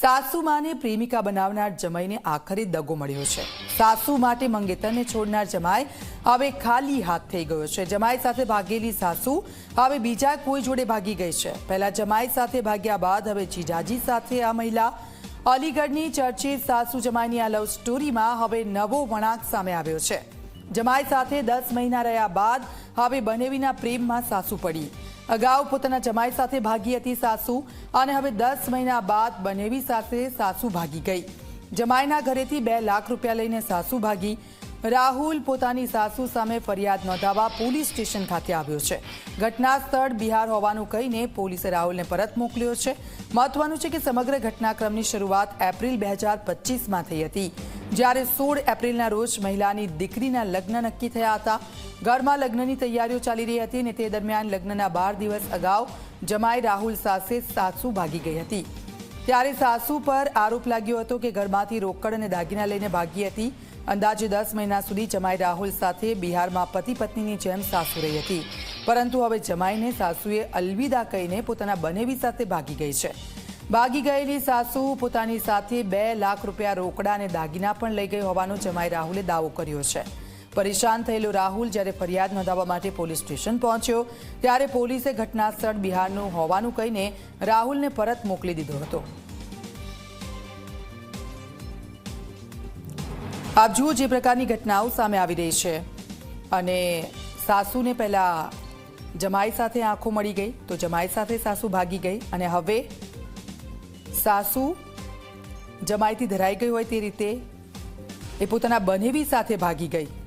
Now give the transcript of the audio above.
સાસુમાને પ્રેમિકા બનાવનાર જમાઈને આખરે દગો મળ્યો છે। સાસુ માટે મંગેતરને છોડનાર જમાઈ હવે ખાલી હાથ થઈ ગયો છે। જમાઈ સાથે ભાગેલી સાસુ હવે બીજા કોઈ જોડે ભાગી ગઈ છે। પહેલા જમાઈ સાથે ભાગ્યા બાદ હવે જીજાજી સાથે આ મહિલા। અલીગઢની ચર્ચિત સાસુ જમાઈની આ લવ સ્ટોરીમાં હવે નવો વળાંક સામે આવ્યો છે। જમાઈ સાથે 10 મહિના રહ્યા બાદ હવે બનેવીના પ્રેમમાં સાસુ પડી। અગાઉ પોતાના જમાઈ સાથે ભાગી હતી સાસુ અને હવે 10 મહિના બાદ બનેવી સાથે સાસુ ભાગી ગઈ। જમાઈના ઘરેથી 2 લાખ રૂપિયા લઈને સાસુ ભાગી। રાહુલ પોતાની સાસુ સામે ફરિયાદ નોંધાવવા પોલીસ સ્ટેશન ખાતે આવ્યો છે। ઘટના સ્થળ બિહાર હોવાનું કહીને પોલીસે રાહુલને પરત મોકલ્યો છે। મહત્વનું છે કે સમગ્ર ઘટનાક્રમની શરૂઆત એપ્રિલ 2025માં થઈ હતી, જ્યારે 16 એપ્રિલના રોજ મહિલાની દીકરીના લગ્ન નક્કી થયા હતા। ઘરમાં લગ્નની તૈયારીઓ ચાલી રહી હતી અને તે દરમિયાન લગ્નના 12 દિવસ અગાઉ જમાઈ રાહુલ સાથે સાસુ ભાગી ગઈ હતી। ત્યારે સાસુ પર આરોપ લાગ્યો હતો કે ઘરમાંથી રોકડ અને દાગીના લઈને ભાગી હતી। અંદાજે 10 મહિના સુધી જમાઈ રાહુલ સાથે બિહારમાં પતિ પત્નીની જેમ સાસુ રહી હતી, પરંતુ હવે જમાઈને સાસુએ અલવિદા કહીને પોતાના બનેવી સાથે ભાગી ગઈ છે। ભાગી ગયેલી સાસુ પોતાની સાથે 2 લાખ રૂપિયા રોકડા અને દાગીના પણ લઈ ગઈ હોવાનો જમાઈ રાહુલે દાવો કર્યો છે। પરેશાન થયેલો રાહુલ જ્યારે ફરિયાદ નોંધાવવા માટે પોલીસ સ્ટેશન પહોંચ્યો ત્યારે પોલીસે ઘટના સ્થળ બિહારનું હોવાનું કહીને રાહુલને પરત મોકલી દીધો હતો। આપ જુઓ જે પ્રકારની ઘટનાઓ સામે આવી રહી છે અને સાસુને પહેલા જમાઈ સાથે આંખો મળી ગઈ તો જમાઈ સાથે સાસુ ભાગી ગઈ અને હવે સાસુ જમાઈથી ધરાઈ ગઈ હોય તે રીતે એ પોતાના બનેવી સાથે ભાગી ગઈ